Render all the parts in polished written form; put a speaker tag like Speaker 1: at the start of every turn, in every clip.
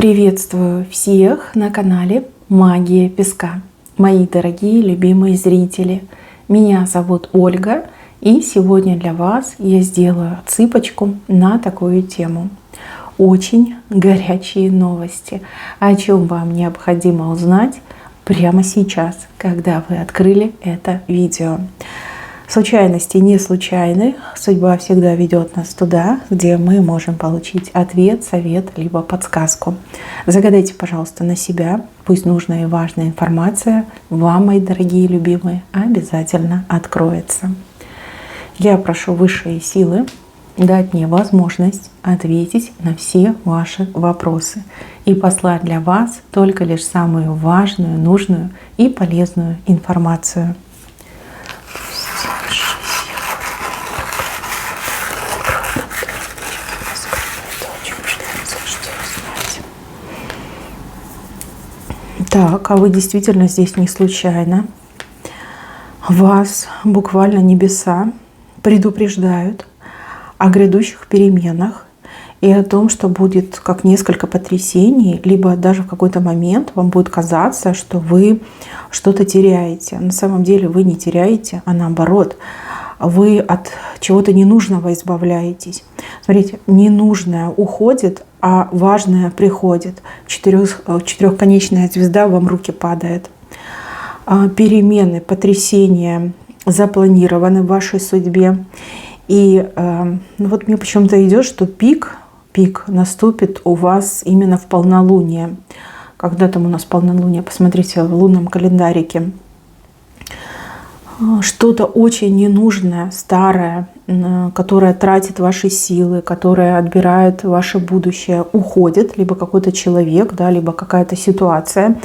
Speaker 1: Приветствую всех на канале Магия Песка. Мои дорогие любимые зрители, меня зовут Ольга, и сегодня для вас я сделаю отсыпочку на такую тему. Очень горячие новости, о чем вам необходимо узнать прямо сейчас, когда вы открыли это видео. Случайности не случайны. Судьба всегда ведет нас туда, где мы можем получить ответ, совет, либо подсказку. Загадайте, пожалуйста, на себя. Пусть нужная и важная информация вам, мои дорогие любимые, обязательно откроется. Я прошу высшие силы дать мне возможность ответить на все ваши вопросы и послать для вас только лишь самую важную, нужную и полезную информацию. Так, а вы действительно здесь не случайно. Вас буквально небеса предупреждают о грядущих переменах и о том, что будет как несколько потрясений, либо даже в какой-то момент вам будет казаться, что вы что-то теряете. На самом деле вы не теряете, а наоборот, вы от чего-то ненужного избавляетесь. Смотрите, ненужное уходит, а важное приходит. Четырехконечная звезда вам в руки падает. Перемены, потрясения запланированы в вашей судьбе. И вот мне почему-то идет, что пик наступит у вас именно в полнолуние. Когда там у нас полнолуние? Посмотрите в лунном календарике. Что-то очень ненужное, старое, которое тратит ваши силы, которое отбирает ваше будущее, уходит, либо какой-то человек, да, либо какая-то ситуация.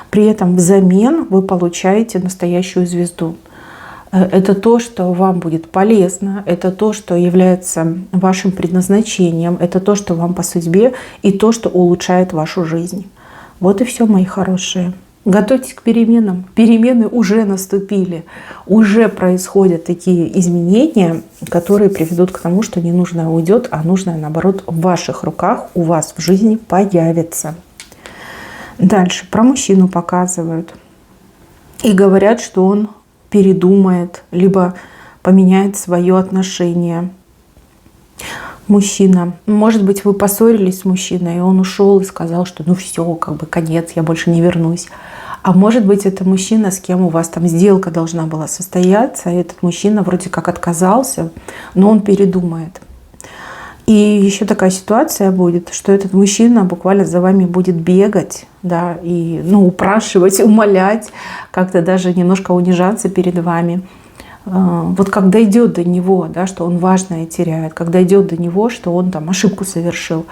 Speaker 1: При этом взамен вы получаете настоящую звезду. Это то, что вам будет полезно, это то, что является вашим предназначением, это то, что вам по судьбе, и то, что улучшает вашу жизнь. Вот и все, мои хорошие. Готовьтесь к переменам. Перемены уже наступили. Уже происходят такие изменения, которые приведут к тому, что ненужное уйдет, а нужное, наоборот, в ваших руках, у вас в жизни появится. Дальше про мужчину показывают. И говорят, что он передумает, либо поменяет свое отношение. Мужчина. Может быть, вы поссорились с мужчиной, и он ушел и сказал, что ну все, как бы конец, я больше не вернусь. А может быть, это мужчина, с кем у вас там сделка должна была состояться, и этот мужчина вроде как отказался, но он передумает. И еще такая ситуация будет, что этот мужчина буквально за вами будет бегать, да, и упрашивать, умолять, как-то даже немножко унижаться перед вами. Вот как дойдет до него, да, что он важное теряет, как дойдет до него, что он там ошибку совершил.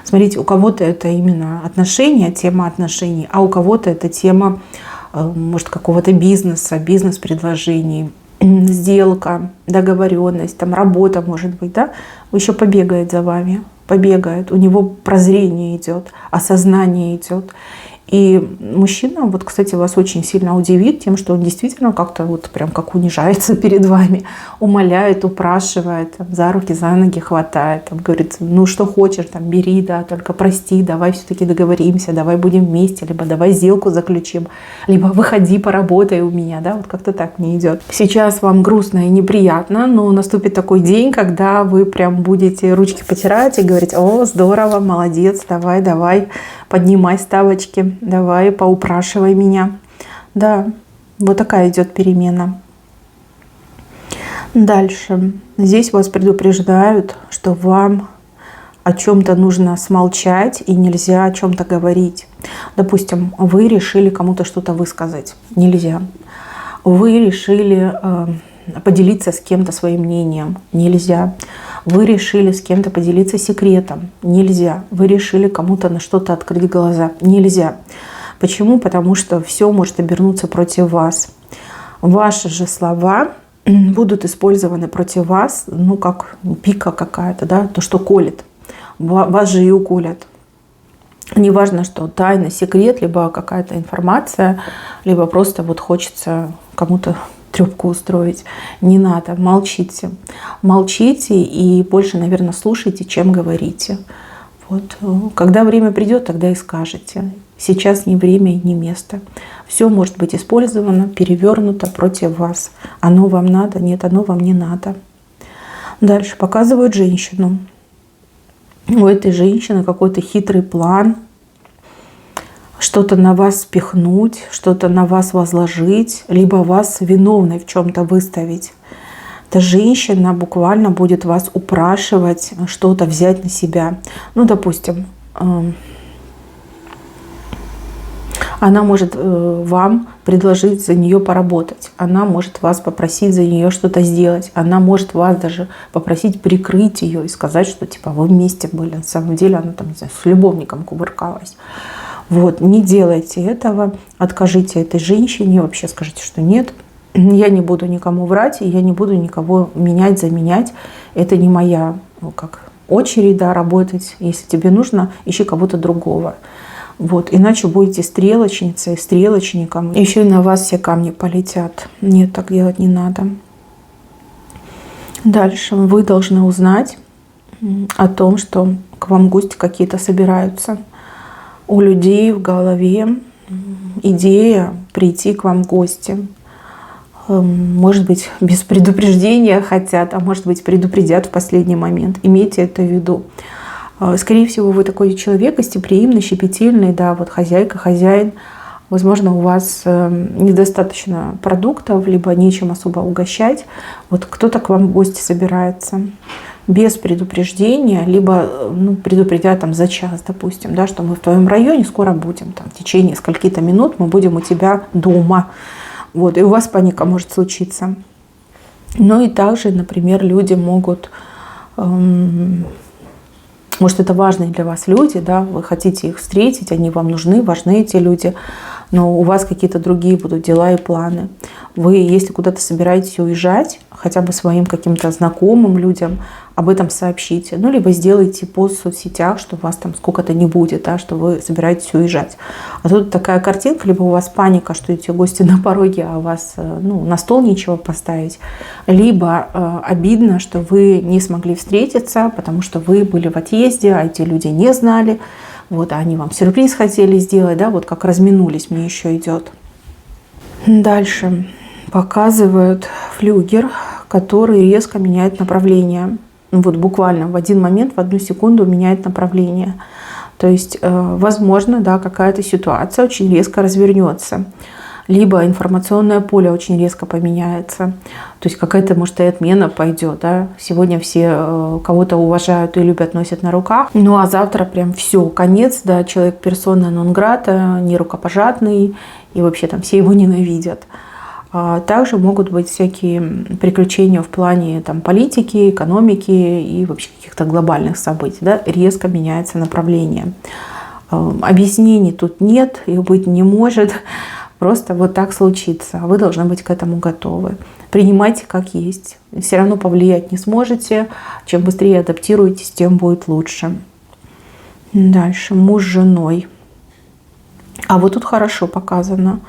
Speaker 1: Смотрите, у кого-то это именно отношения, тема отношений, а у кого-то это тема, может, какого-то бизнеса, бизнес-предложений, сделка, договоренность, там работа, может быть, да, еще побегает за вами, побегает, у него прозрение идет, осознание идет. И мужчина, вот, кстати, вас очень сильно удивит тем, что он действительно как-то вот прям как унижается перед вами, умоляет, упрашивает, там, за руки, за ноги хватает, там, говорит, ну что хочешь, там, бери, да, только прости, давай все-таки договоримся, давай будем вместе, либо давай сделку заключим, либо выходи, поработай у меня, да, вот как-то так мне идет. Сейчас вам грустно и неприятно, но наступит такой день, когда вы прям будете ручки потирать и говорить, о, здорово, молодец, давай, поднимай ставочки, давай, поупрашивай меня. Да, вот такая идет перемена. Дальше. Здесь вас предупреждают, что вам о чем-то нужно смолчать и нельзя о чем-то говорить. Допустим, вы решили кому-то что-то высказать. Нельзя. Вы решили поделиться с кем-то своим мнением. Нельзя. Вы решили с кем-то поделиться секретом. Нельзя. Вы решили кому-то на что-то открыть глаза. Нельзя. Почему? Потому что все может обернуться против вас. Ваши же слова будут использованы против вас, как пика какая-то, да, то, что колет. Вас же и уколят. Неважно, что тайна, секрет, либо какая-то информация, либо просто вот хочется кому-то трёпку устроить. Не надо, молчите. Молчите и больше, наверное, слушайте, чем говорите. Вот. Когда время придет, тогда и скажете. Сейчас не время и не место. Все может быть использовано, перевернуто против вас. Оно вам надо, нет, оно вам не надо. Дальше показывают женщину. У этой женщины какой-то хитрый план. Что-то на вас спихнуть, что-то на вас возложить, либо вас виновной в чем-то выставить. Эта женщина буквально будет вас упрашивать что-то взять на себя. Ну, допустим, она может вам предложить за нее поработать. Она может вас попросить за нее что-то сделать. Она может вас даже попросить прикрыть ее и сказать, что типа вы вместе были. На самом деле она там, не знаю, с любовником кувыркалась. Вот, не делайте этого. Откажите этой женщине. Вообще скажите, что нет. Я не буду никому врать, и я не буду никого менять, заменять. Это не моя очередь, да, работать. Если тебе нужно, ищи кого-то другого. Вот, иначе будете стрелочницей, стрелочником. Еще и на вас все камни полетят. Нет, так делать не надо. Дальше вы должны узнать о том, что к вам гости какие-то собираются. У людей в голове идея прийти к вам в гости. Может быть, без предупреждения хотят, а может быть, предупредят в последний момент. Имейте это в виду. Скорее всего, вы такой человек гостеприимный, щепетильный, да, вот хозяйка, хозяин. Возможно, у вас недостаточно продуктов, либо нечем особо угощать. Вот кто-то к вам в гости собирается без предупреждения, либо предупредят там за час, допустим, да, что мы в твоем районе скоро будем, там, в течение скольки-то минут мы будем у тебя дома. Вот, и у вас паника может случиться. Ну и также, например, люди могут... Может, это важные для вас люди, да, вы хотите их встретить, они вам нужны, важны эти люди, но у вас какие-то другие будут дела и планы. Вы, если куда-то собираетесь уезжать, хотя бы своим каким-то знакомым людям об этом сообщите. Ну, либо сделайте пост в соцсетях, что у вас там сколько-то не будет, да, что вы собираетесь уезжать. А тут такая картинка, либо у вас паника, что эти гости на пороге, а у вас на стол нечего поставить. Либо обидно, что вы не смогли встретиться, потому что вы были в отъезде, а эти люди не знали. Вот, а они вам сюрприз хотели сделать, да, вот как разминулись, мне еще идет. Дальше показывают флюгер, который резко меняет направление. Вот буквально в один момент, в одну секунду меняет направление. То есть, возможно, да, какая-то ситуация очень резко развернется. Либо информационное поле очень резко поменяется. То есть какая-то, может, и отмена пойдет. Да? Сегодня все кого-то уважают и любят, носят на руках. Ну а завтра прям все, конец. Да? Человек персона нон грата, не рукопожатный. И вообще там все его ненавидят. Также могут быть всякие приключения в плане там, политики, экономики и вообще каких-то глобальных событий. Да? Резко меняется направление. Объяснений тут нет и быть не может. Просто вот так случится. Вы должны быть к этому готовы. Принимайте как есть. Все равно повлиять не сможете. Чем быстрее адаптируетесь, тем будет лучше. Дальше. Муж с женой. А вот тут хорошо показано.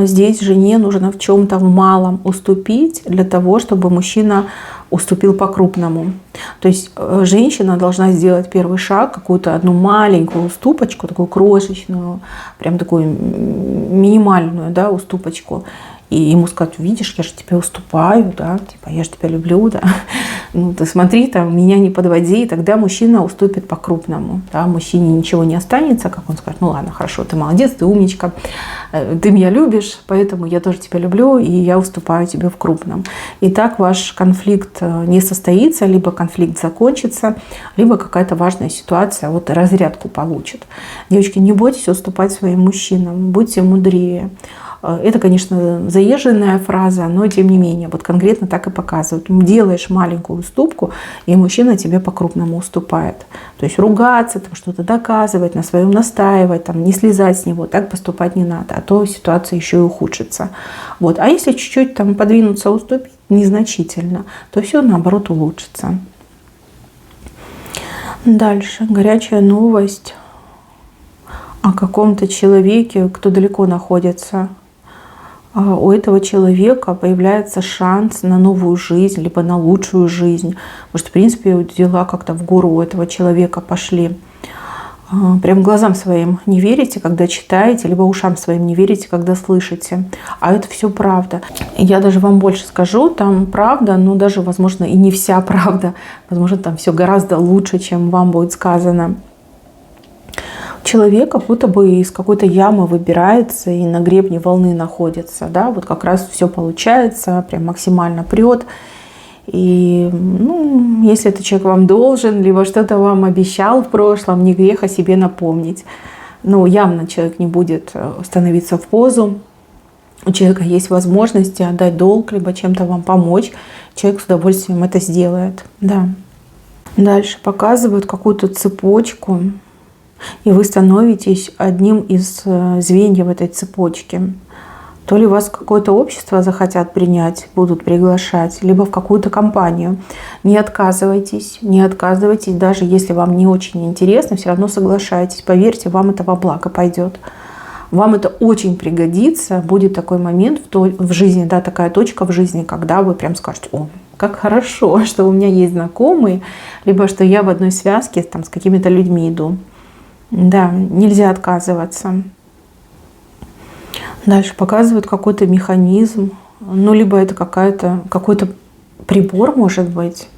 Speaker 1: Здесь жене нужно в чем-то в малом уступить для того, чтобы мужчина уступил по-крупному. То есть женщина должна сделать первый шаг, какую-то одну маленькую уступочку, такую крошечную, прям такую минимальную, да, уступочку. И ему сказать: видишь, я же тебе уступаю, да, типа я же тебя люблю, да. Ну, ты смотри, там, меня не подводи, и тогда мужчина уступит по-крупному. Да? Мужчине ничего не останется, как он скажет: ну ладно, хорошо, ты молодец, ты умничка, ты меня любишь, поэтому я тоже тебя люблю, и я уступаю тебе в крупном. И так ваш конфликт не состоится, либо конфликт закончится, либо какая-то важная ситуация вот разрядку получит. Девочки, не бойтесь уступать своим мужчинам, будьте мудрее. Это, конечно, заезженная фраза, но тем не менее, вот конкретно так и показывают. Делаешь маленькую уступку, и мужчина тебе по-крупному уступает. То есть ругаться, там, что-то доказывать, на своем настаивать, там, не слезать с него, так поступать не надо, а то ситуация еще и ухудшится. Вот. А если чуть-чуть там подвинуться, уступить незначительно, то все наоборот улучшится. Дальше. Горячая новость о каком-то человеке, кто далеко находится. У этого человека появляется шанс на новую жизнь, либо на лучшую жизнь. Может, в принципе, дела как-то в гору у этого человека пошли. Прям глазам своим не верите, когда читаете, либо ушам своим не верите, когда слышите. А это все правда. Я даже вам больше скажу, там правда, но даже, возможно, и не вся правда. Возможно, там все гораздо лучше, чем вам будет сказано. Человек как будто бы из какой-то ямы выбирается и на гребне волны находится. Да? Вот как раз все получается, прям максимально прет. И если этот человек вам должен, либо что-то вам обещал в прошлом, не грех о себе напомнить. Явно человек не будет становиться в позу. У человека есть возможности отдать долг, либо чем-то вам помочь. Человек с удовольствием это сделает. Да. Дальше показывают какую-то цепочку, и вы становитесь одним из звеньев этой цепочки. То ли вас в какое-то общество захотят принять, будут приглашать, либо в какую-то компанию. Не отказывайтесь, даже если вам не очень интересно, все равно соглашайтесь. Поверьте, вам это во благо пойдет. Вам это очень пригодится. Будет такой момент в жизни, да, такая точка в жизни, когда вы прям скажете: о, как хорошо, что у меня есть знакомые, либо что я в одной связке там, с какими-то людьми иду. Да, нельзя отказываться. Дальше показывают какой-то механизм, либо это какой-то прибор, может быть,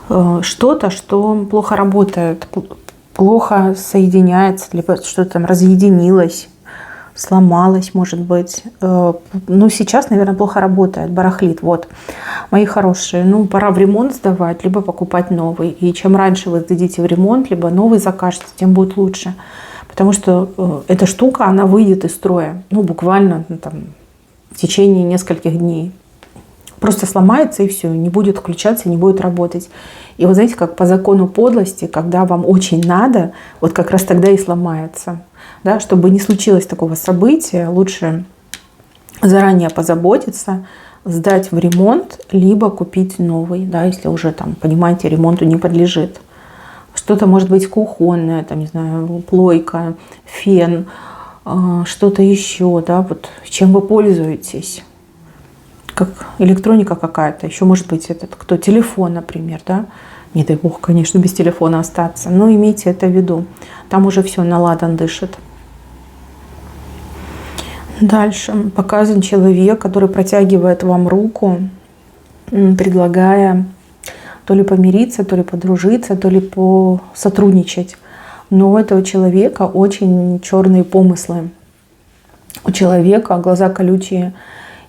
Speaker 1: что-то, что плохо работает, плохо соединяется, либо что-то там разъединилось, сломалось, может быть. Сейчас, наверное, плохо работает, барахлит. Вот, мои хорошие, пора в ремонт сдавать, либо покупать новый. И чем раньше вы сдадите в ремонт, либо новый закажете, тем будет лучше. Потому что эта штука, она выйдет из строя, буквально в течение нескольких дней. Просто сломается и все, не будет включаться, не будет работать. И вот знаете, как по закону подлости, когда вам очень надо, вот как раз тогда и сломается. Да? Чтобы не случилось такого события, лучше заранее позаботиться, сдать в ремонт, либо купить новый, да, если уже понимаете, ремонту не подлежит. Что-то может быть кухонное, плойка, фен, что-то еще, да, вот чем вы пользуетесь. Как электроника какая-то, еще может быть телефон, например, да. Не дай бог, конечно, без телефона остаться, но имейте это в виду. Там уже все на ладан дышит. Дальше показан человек, который протягивает вам руку, предлагая то ли помириться, то ли подружиться, то ли посотрудничать. Но у этого человека очень черные помыслы. У человека глаза колючие.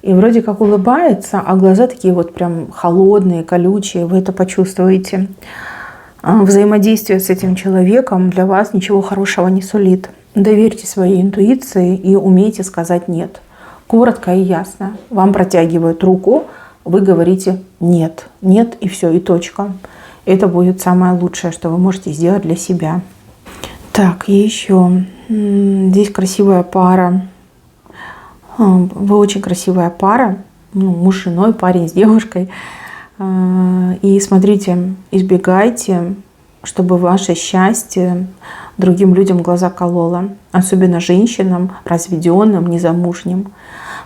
Speaker 1: И вроде как улыбается, а глаза такие вот прям холодные, колючие. Вы это почувствуете. Взаимодействие с этим человеком для вас ничего хорошего не сулит. Доверьте своей интуиции и умейте сказать «нет». Коротко и ясно. Вам протягивают руку, вы говорите «нет», «нет» и все, и точка. Это будет самое лучшее, что вы можете сделать для себя. Так, и еще. Здесь красивая пара. Вы очень красивая пара. Муж с женой, парень с девушкой. И смотрите, избегайте, чтобы ваше счастье другим людям глаза кололо. Особенно женщинам, разведенным, незамужним.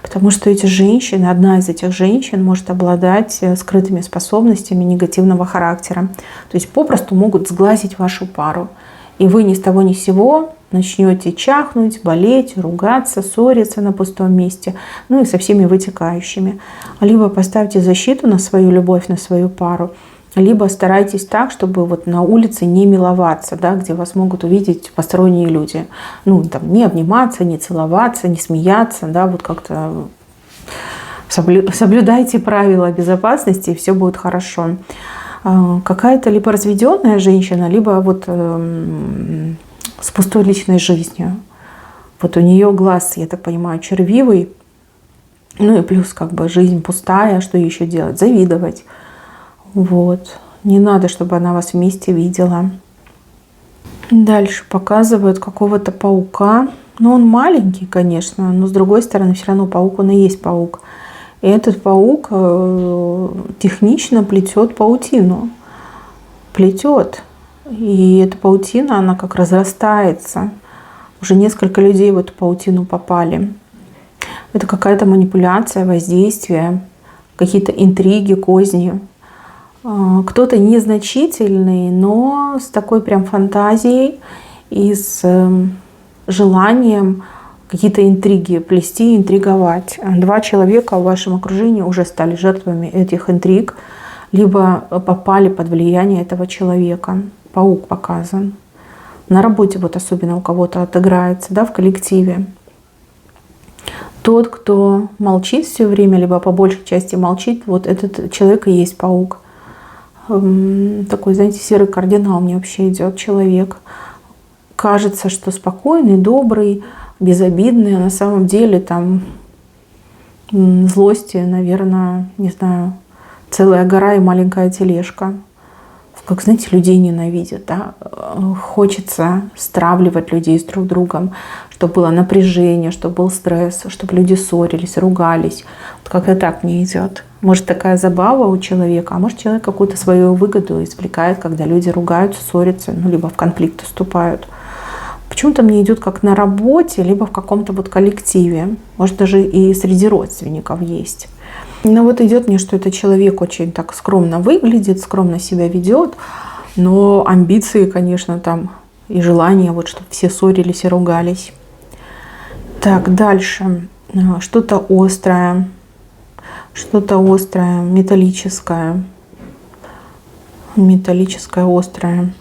Speaker 1: Потому что эти женщины, одна из этих женщин может обладать скрытыми способностями негативного характера. То есть попросту могут сглазить вашу пару. И вы ни с того ни с сего начнете чахнуть, болеть, ругаться, ссориться на пустом месте. И со всеми вытекающими. Либо поставьте защиту на свою любовь, на свою пару. Либо старайтесь так, чтобы вот на улице не миловаться, да, где вас могут увидеть посторонние люди. Не обниматься, не целоваться, не смеяться, да, вот как-то соблюдайте правила безопасности, и все будет хорошо. Какая-то либо разведенная женщина, либо с пустой личной жизнью. Вот у нее глаз, я так понимаю, червивый. И плюс жизнь пустая, что еще делать? Завидовать. Вот. Не надо, чтобы она вас вместе видела. Дальше показывают какого-то паука. Он маленький, конечно, но с другой стороны, все равно паук, он и есть паук. И этот паук технично плетет паутину. Плетет. И эта паутина, она как разрастается. Уже несколько людей в эту паутину попали. Это какая-то манипуляция, воздействие, какие-то интриги, козни. Кто-то незначительный, но с такой прям фантазией и с желанием какие-то интриги плести, интриговать. 2 человека в вашем окружении уже стали жертвами этих интриг, либо попали под влияние этого человека. Паук показан. На работе вот особенно у кого-то отыграется, да, в коллективе. Тот, кто молчит все время, либо по большей части молчит, вот этот человек и есть паук. Такой, знаете, серый кардинал мне вообще идет человек. Кажется, что спокойный, добрый, безобидный, а на самом деле там злости, наверное, не знаю, целая гора и маленькая тележка. Как, знаете, людей ненавидят, да? Хочется стравливать людей с друг другом, чтобы было напряжение, чтобы был стресс, чтобы люди ссорились, ругались. Вот как-то так мне идет. Может, такая забава у человека, а может, человек какую-то свою выгоду извлекает, когда люди ругаются, ссорятся, ну, либо в конфликт вступают. Почему-то мне идет как на работе, либо в каком-то вот коллективе. Может, даже и среди родственников есть. Но вот идет мне, что этот человек очень так скромно выглядит, скромно себя ведет, но амбиции, конечно, там и желание, вот, чтобы все ссорились и ругались. Так, дальше. Что-то острое, металлическое, острое.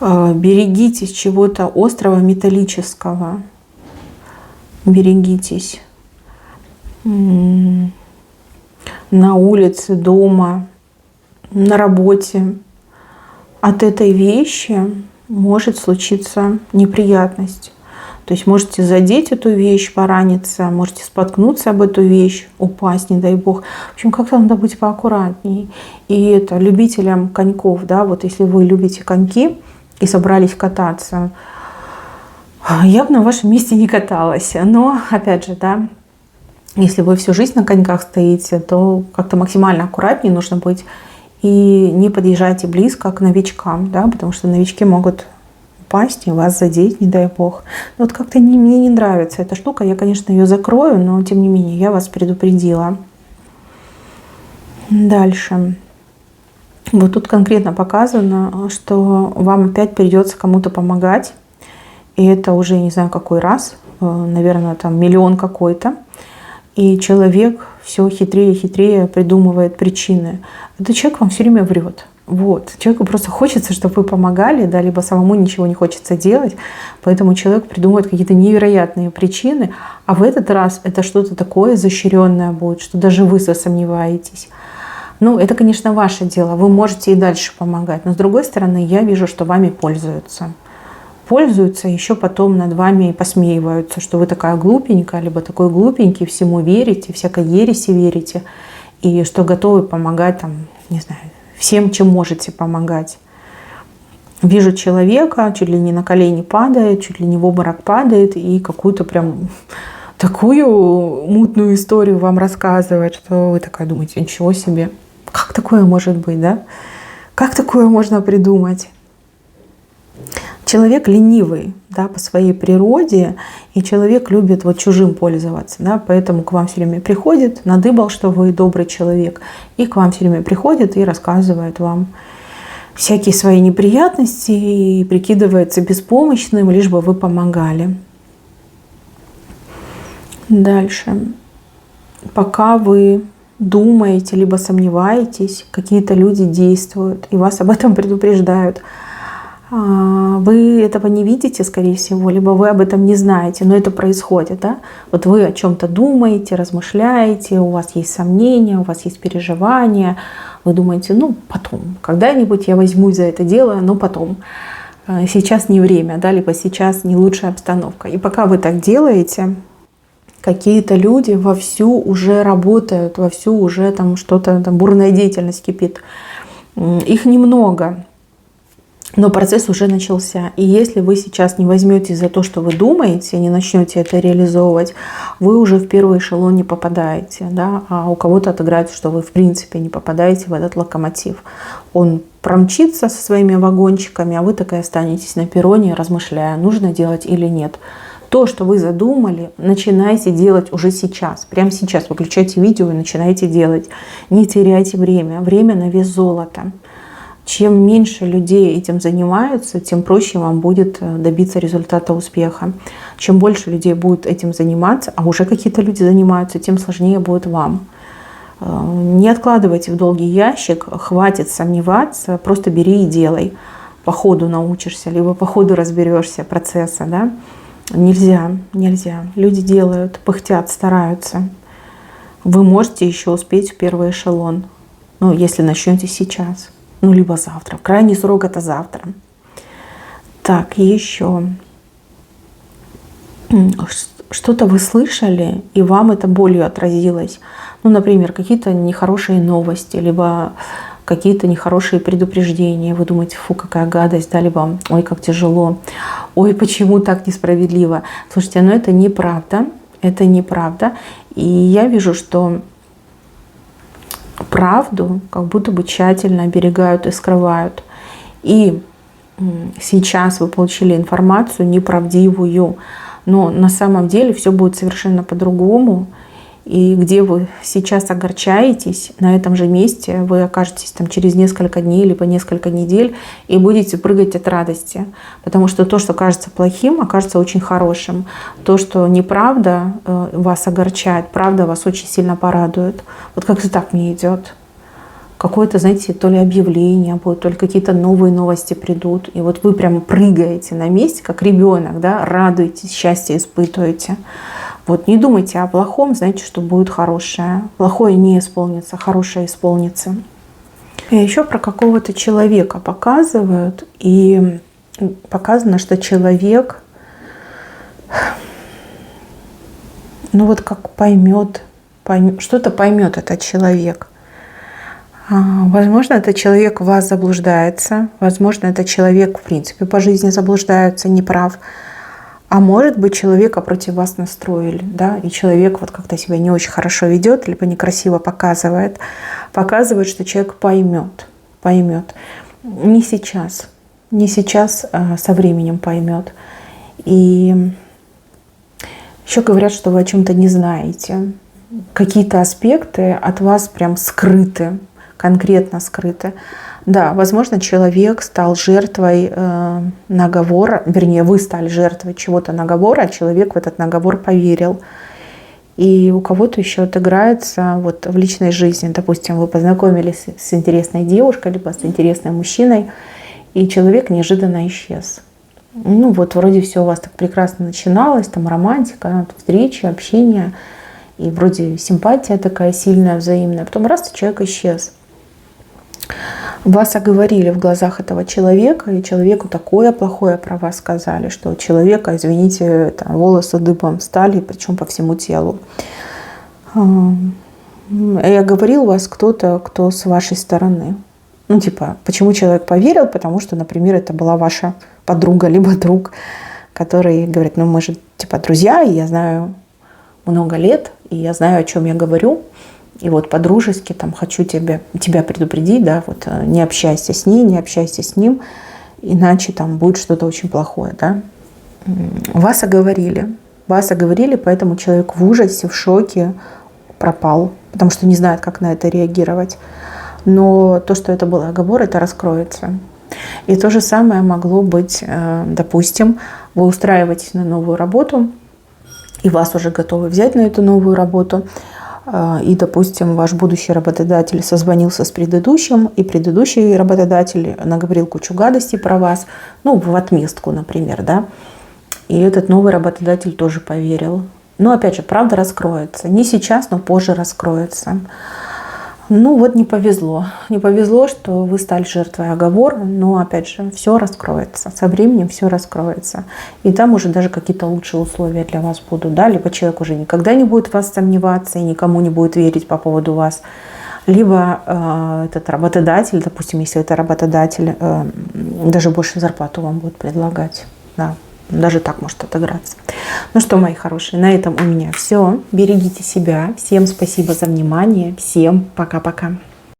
Speaker 1: Берегитесь чего-то острого, металлического. Берегитесь. На улице, дома, на работе. От этой вещи может случиться неприятность. То есть можете задеть эту вещь, пораниться, можете споткнуться об эту вещь, упасть, не дай бог. В общем, как-то надо быть поаккуратней. И это любителям коньков, да, вот если вы любите коньки и собрались кататься, я бы на вашем месте не каталась. Но, опять же, да, если вы всю жизнь на коньках стоите, то как-то максимально аккуратнее нужно быть. И не подъезжайте близко к новичкам, да, потому что новички могут упасть и вас задеть, не дай бог. Но вот как-то мне не нравится эта штука. Я, конечно, ее закрою, но тем не менее я вас предупредила. Дальше. Вот тут конкретно показано, что вам опять придется кому-то помогать. И это уже не знаю какой раз, наверное, там миллион какой-то. И человек все хитрее и хитрее придумывает причины. Этот человек вам все время врет. Вот. Человеку просто хочется, чтобы вы помогали, да, либо самому ничего не хочется делать. Поэтому человек придумывает какие-то невероятные причины. А в этот раз это что-то такое изощренное будет, что даже вы засомневаетесь. Ну, это, конечно, ваше дело. Вы можете и дальше помогать. Но с другой стороны, я вижу, что вами пользуются. Пользуются, еще потом над вами посмеиваются, что вы такая глупенькая, либо такой глупенький, всему верите, всякой ереси верите, и что готовы помогать, там, не знаю, всем, чем можете помогать. Вижу человека, чуть ли не на колени падает, чуть ли не в обморок падает, и какую-то прям такую мутную историю вам рассказывает, что вы такая думаете, ничего себе, как такое может быть, да? Как такое можно придумать? Человек ленивый, да, по своей природе, и человек любит вот чужим пользоваться, да, поэтому к вам все время приходит, надыбал, что вы добрый человек, и к вам все время приходит и рассказывает вам всякие свои неприятности и прикидывается беспомощным, лишь бы вы помогали. Дальше. Пока вы думаете, либо сомневаетесь, какие-то люди действуют, и вас об этом предупреждают. Вы этого не видите, скорее всего, либо вы об этом не знаете, но это происходит, да? Вот вы о чем-то думаете, размышляете, у вас есть сомнения, у вас есть переживания, вы думаете, ну, потом, когда-нибудь я возьмусь за это дело, но потом. Сейчас не время, да, либо сейчас не лучшая обстановка. И пока вы так делаете, какие-то люди вовсю уже работают, вовсю уже там что-то, там бурная деятельность кипит. Их немного. Но процесс уже начался. И если вы сейчас не возьметесь за то, что вы думаете, не начнете это реализовывать, вы уже в первый эшелон не попадаете. Да? А у кого-то отыграется, что вы в принципе не попадаете в этот локомотив. Он промчится со своими вагончиками, а вы так и останетесь на перроне, размышляя, нужно делать или нет. То, что вы задумали, начинайте делать уже сейчас. Прямо сейчас выключайте видео и начинайте делать. Не теряйте время. Время на вес золота. Чем меньше людей этим занимаются, тем проще вам будет добиться результата успеха. Чем больше людей будет этим заниматься, а уже какие-то люди занимаются, тем сложнее будет вам. Не откладывайте в долгий ящик, хватит сомневаться, просто бери и делай. По ходу научишься, либо по ходу разберешься процесса. Да? Нельзя. Люди делают, пыхтят, стараются. Вы можете еще успеть в первый эшелон, если начнете сейчас. Либо завтра. Крайний срок — это завтра. Так, еще. Что-то вы слышали, и вам это болью отразилось. Например, какие-то нехорошие новости, либо какие-то нехорошие предупреждения. Вы думаете, фу, какая гадость, да, либо ой, как тяжело, ой, почему так несправедливо. Слушайте, это неправда. Это неправда. И я вижу, что правду как будто бы тщательно оберегают и скрывают. И сейчас вы получили информацию неправдивую, но на самом деле все будет совершенно по-другому. И где вы сейчас огорчаетесь, на этом же месте вы окажетесь там через несколько дней, либо несколько недель, и будете прыгать от радости. Потому что то, что кажется плохим, окажется очень хорошим. То, что неправда вас огорчает, правда вас очень сильно порадует. Вот как-то так мне идет. Какое-то, знаете, то ли объявление будет, то ли какие-то новые новости придут. И вот вы прямо прыгаете на месте, как ребенок, да, радуетесь, счастье испытываете. Вот не думайте о плохом, знаете, что будет хорошее. Плохое не исполнится, хорошее исполнится. И еще про какого-то человека показывают. И показано, что человек, как поймет, что-то поймет этот человек. Возможно, этот человек в вас заблуждается. Возможно, этот человек, в принципе, по жизни заблуждается, неправ. А может быть, человека против вас настроили, да, и человек вот как-то себя не очень хорошо ведет, либо некрасиво показывает, что человек поймет. Не сейчас, со временем поймет. И еще говорят, что вы о чем-то не знаете. Какие-то аспекты от вас прям скрыты, конкретно скрыты. Да, возможно, человек стал жертвой наговора, вернее, вы стали жертвой чего-то наговора, а человек в этот наговор поверил. И у кого-то еще отыграется вот в личной жизни. Допустим, вы познакомились с интересной девушкой, либо с интересным мужчиной, и человек неожиданно исчез. Вроде все у вас так прекрасно начиналось, там романтика, встречи, общение, и вроде симпатия такая сильная, взаимная. Потом раз, и человек исчез. Вас оговорили в глазах этого человека, и человеку такое плохое про вас сказали, что у человека, извините, волосы дыбом встали, причем по всему телу. И оговорил вас кто-то, кто с вашей стороны. Почему человек поверил? Потому что, например, это была ваша подруга, либо друг, который говорит, мы же друзья, и я знаю много лет, и я знаю, о чем я говорю. И вот по-дружески хочу тебя предупредить, да, не общайся с ней, не общайся с ним, иначе будет что-то очень плохое, да. Вас оговорили, поэтому человек в ужасе, в шоке пропал, потому что не знает, как на это реагировать. Но то, что это был оговор, это раскроется. И то же самое могло быть, допустим, вы устраиваетесь на новую работу, и вас уже готовы взять на эту новую работу, и, допустим, ваш будущий работодатель созвонился с предыдущим, и предыдущий работодатель наговорил кучу гадостей про вас, в отместку, например, да, и этот новый работодатель тоже поверил. Но, опять же, правда раскроется. Не сейчас, но позже раскроется. Не повезло. Не повезло, что вы стали жертвой оговора, но, опять же, все раскроется. Со временем все раскроется. И там уже даже какие-то лучшие условия для вас будут. Да? Либо человек уже никогда не будет в вас сомневаться и никому не будет верить по поводу вас. Либо этот работодатель, допустим, если это работодатель, даже больше зарплату вам будет предлагать. Да. Даже так может отыграться. Ну что, мои хорошие, на этом у меня все. Берегите себя. Всем спасибо за внимание. Всем пока-пока.